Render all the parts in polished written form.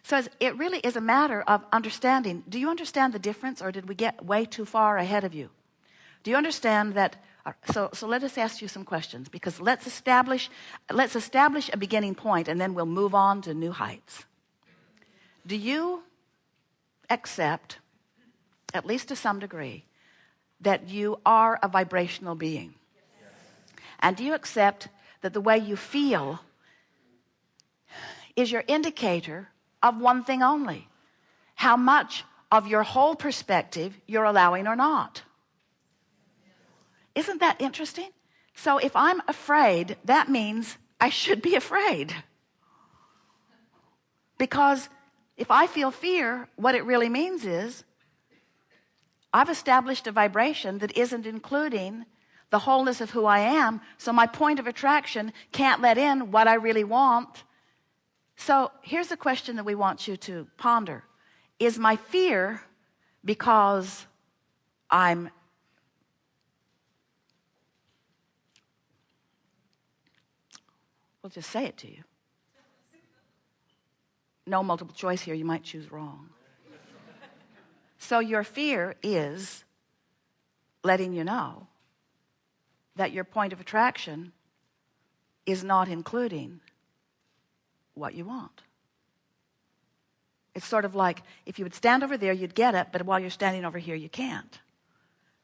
So it really is a matter of understanding. Do you understand the difference, or did we get way too far ahead of you? Do you understand that? So let us ask you some questions, because let's establish a beginning point, and then we'll move on to new heights. Do you accept, at least to some degree, that you are a vibrational being? Yes. And do you accept that the way you feel is your indicator of one thing only: how much of your whole perspective you're allowing or not? Isn't that interesting? So if I'm afraid, that means I should be afraid. Because if I feel fear, what it really means is I've established a vibration that isn't including the wholeness of who I am, so my point of attraction can't let in what I really want. So here's the question that we want you to ponder. Is my fear because we'll just say it to you. No multiple choice here, you might choose wrong. So your fear is letting you know that your point of attraction is not including what you want. It's sort of like if you would stand over there, you'd get it, but while you're standing over here, you can't.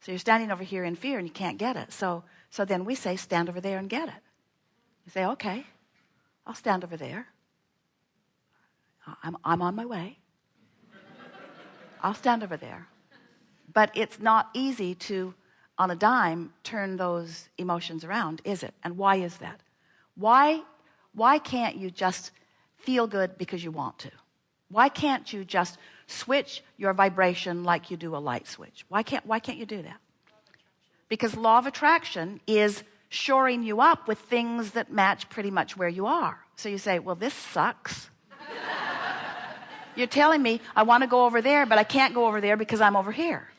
So you're standing over here in fear and you can't get it. So then we say, stand over there and get it. You say, okay, I'll stand over there. I'm on my way. I'll stand over there. But it's not easy to, on a dime, turn those emotions around, is it? And why is that? Why can't you just feel good because you want to? Why can't you just switch your vibration like you do a light switch? Why can't you do that? Because law of attraction is shoring you up with things that match pretty much where you are. So you say, well, this sucks. You're telling me I want to go over there, but I can't go over there because I'm over here.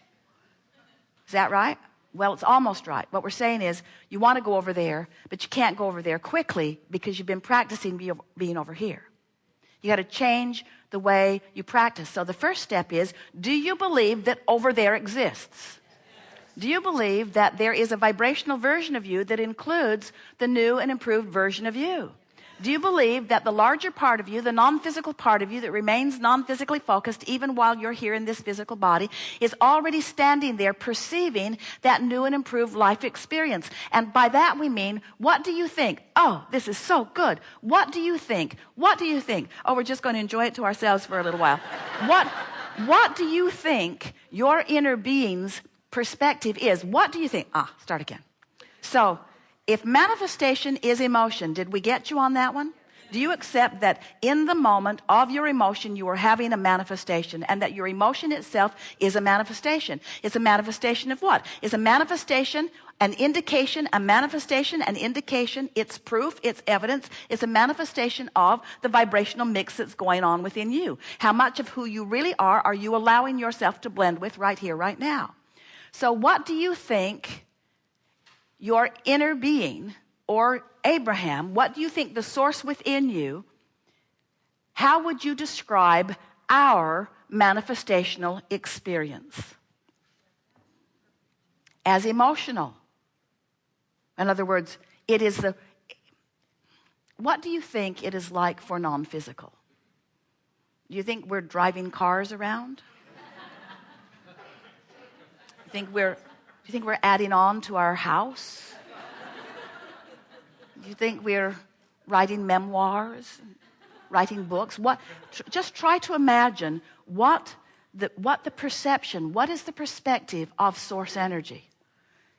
Is that right? Well, it's almost right. What we're saying is you want to go over there, but you can't go over there quickly because you've been practicing being over here. You got to change the way you practice. So the first step is, do you believe that over there exists? Do you believe that there is a vibrational version of you that includes the new and improved version of you? Do you believe that the larger part of you, the non-physical part of you that remains non-physically focused even while you're here in this physical body, is already standing there perceiving that new and improved life experience? And by that we mean, what do you think? Oh, this is so good. What do you think? What do you think? Oh, we're just going to enjoy it to ourselves for a little while. What do you think your inner being's perspective is? What do you think? Start again. So, if manifestation is emotion, did we get you on that one? Do you accept that in the moment of your emotion, you are having a manifestation, and that your emotion itself is a manifestation? It's a manifestation of what? It's a manifestation, an indication, a manifestation, an indication. It's proof, it's evidence. It's a manifestation of the vibrational mix that's going on within you. How much of who you really are you allowing yourself to blend with right here, right now? So what do you think your inner being, or Abraham, what do you think the source within you, how would you describe our manifestational experience? As emotional. In other words, what do you think it is like for non-physical? Do you think we're driving cars around? Do you think we're adding on to our house? Do you think we're writing memoirs, writing books? Just try to imagine what the perception, what is the perspective of source energy?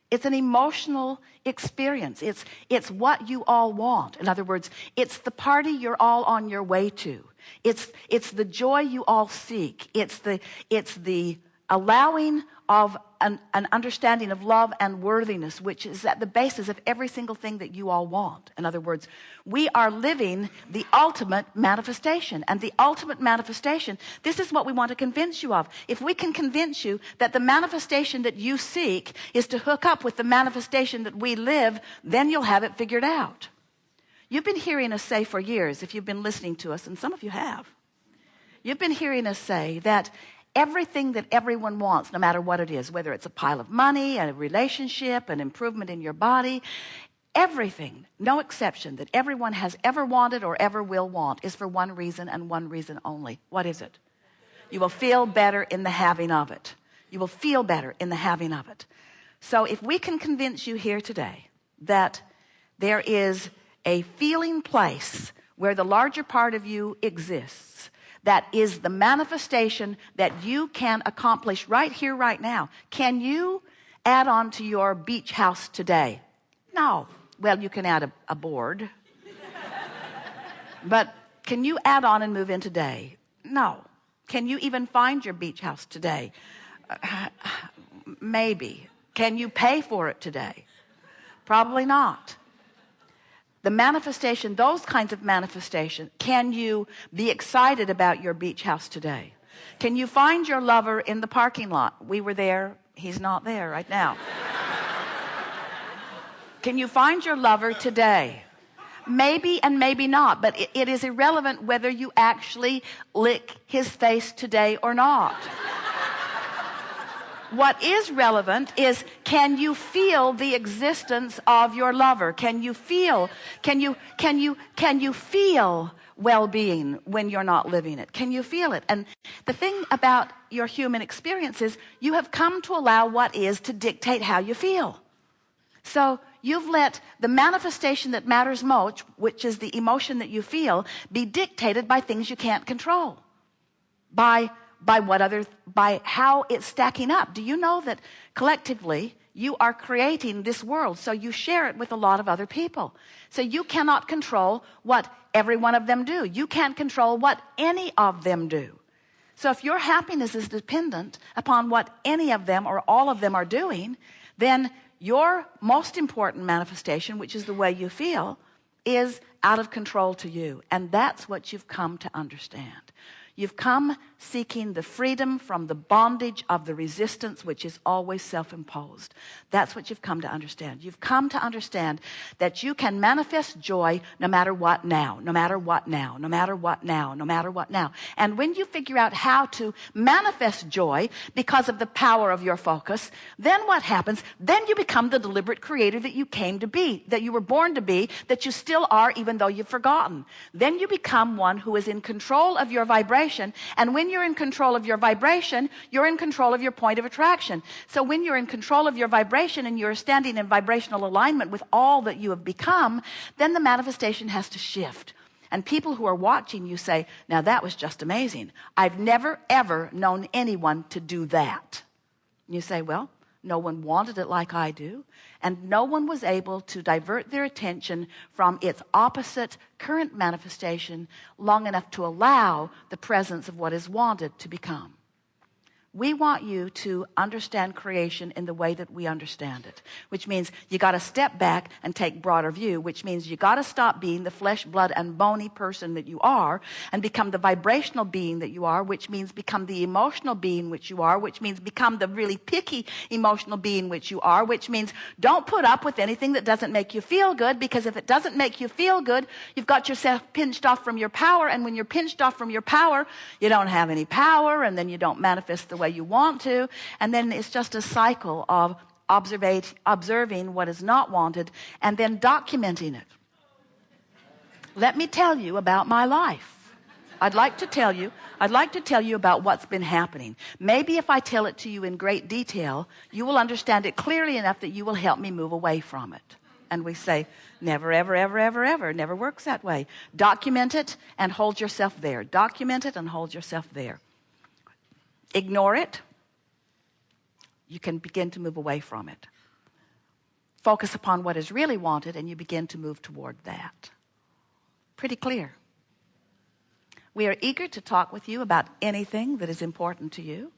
It's an emotional experience. It's what you all want. In other words, it's the party you're all on your way to. It's the joy you all seek. It's the allowing of an understanding of love and worthiness, which is at the basis of every single thing that you all want. In other words, we are living the ultimate manifestation. And the ultimate manifestation, this is what we want to convince you of. If we can convince you that the manifestation that you seek is to hook up with the manifestation that we live, then you'll have it figured out. You've been hearing us say for years, if you've been listening to us, and some of you have, You've been hearing us say that everything that everyone wants, no matter what it is, whether it's a pile of money, a relationship, an improvement in your body, everything, no exception, that everyone has ever wanted or ever will want is for one reason and one reason only. What is it? You will feel better in the having of it. You will feel better in the having of it. So if we can convince you here today that there is a feeling place where the larger part of you exists, that is the manifestation that you can accomplish right here, right now. Can you add on to your beach house today? No. Well, you can add a board. But can you add on and move in today? No. Can you even find your beach house today? Maybe. Can you pay for it today? Probably not. The manifestation, those kinds of manifestations, can you be excited about your beach house today? Can you find your lover in the parking lot? We were there. He's not there right now. Can you find your lover today? Maybe and maybe not, but it is irrelevant whether you actually lick his face today or not. What is relevant is, can you feel the existence of your lover? Can you feel well-being when you're not living it? Can you feel it? And the thing about your human experience is you have come to allow what is to dictate how you feel. So you've let the manifestation that matters most, which is the emotion that you feel, be dictated by things you can't control. By how it's stacking up. Do you know that collectively you are creating this world, so you share it with a lot of other people. So you cannot control what every one of them do. You can't control what any of them do. So if your happiness is dependent upon what any of them or all of them are doing, then your most important manifestation, which is the way you feel, is out of control to you. And that's what you've come to understand. You've come seeking the freedom from the bondage of the resistance, which is always self-imposed. That's what you've come to understand. You've come to understand that you can manifest joy no matter what now, no matter what now, no matter what now, no matter what now. And when you figure out how to manifest joy because of the power of your focus, then what happens? Then you become the deliberate creator that you came to be, that you were born to be, that you still are even though you've forgotten. Then you become one who is in control of your vibration. And when you're in control of your vibration, you're in control of your point of attraction. So when you're in control of your vibration and you're standing in vibrational alignment with all that you have become, then the manifestation has to shift. And people who are watching you say, now that was just amazing. I've never, ever known anyone to do that. And you say, well, no one wanted it like I do. And no one was able to divert their attention from its opposite current manifestation long enough to allow the presence of what is wanted to become. We want you to understand creation in the way that we understand it, which means you got to step back and take broader view, which means you got to stop being the flesh, blood, and bony person that you are and become the vibrational being that you are, which means become the emotional being which you are, which means become the really picky emotional being which you are, which means don't put up with anything that doesn't make you feel good, because if it doesn't make you feel good, you've got yourself pinched off from your power, and when you're pinched off from your power, you don't have any power, and then you don't manifest the way you want to, and then it's just a cycle of observing what is not wanted and then documenting it. Let me tell you about my life. I'd like to tell you about what's been happening. Maybe if I tell it to you in great detail, you will understand it clearly enough that you will help me move away from it. And we say, never, ever, ever, ever, ever. It never works that way. Document it and hold yourself there. Document it and hold yourself there. Ignore it, you can begin to move away from it. Focus upon what is really wanted, and you begin to move toward that. Pretty clear. We are eager to talk with you about anything that is important to you.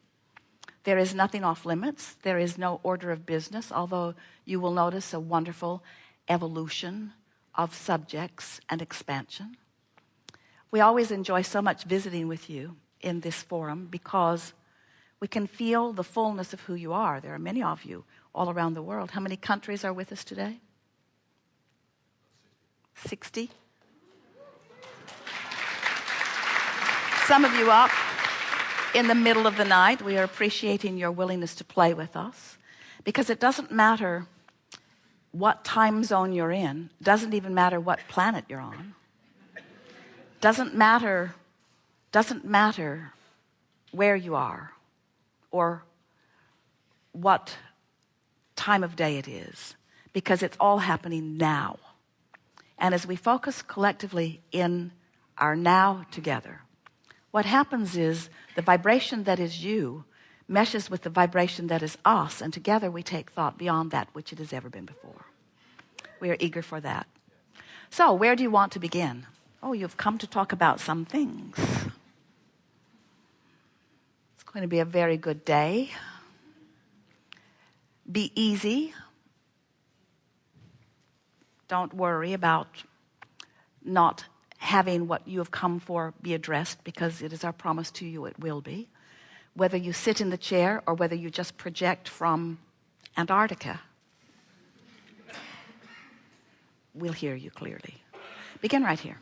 There is nothing off limits. There is no order of business, although you will notice a wonderful evolution of subjects and expansion. We always enjoy so much visiting with you in this forum because we can feel the fullness of who you are. There are many of you all around the world. How many countries are with us today? 60? some of you up in the middle of the night. We are appreciating your willingness to play with us, because it doesn't matter what time zone you're in, doesn't even matter what planet you're on, doesn't matter where you are or what time of day it is, because it's all happening now. And as we focus collectively in our now together, what happens is the vibration that is you meshes with the vibration that is us, and together we take thought beyond that which it has ever been before. We are eager for that. So where do you want to begin? Oh, you've come to talk about some things. It's going to be a very good day. Be easy. Don't worry about not having what you have come for be addressed, because it is our promise to you it will be. Whether you sit in the chair or whether you just project from Antarctica, we'll hear you clearly. Begin right here.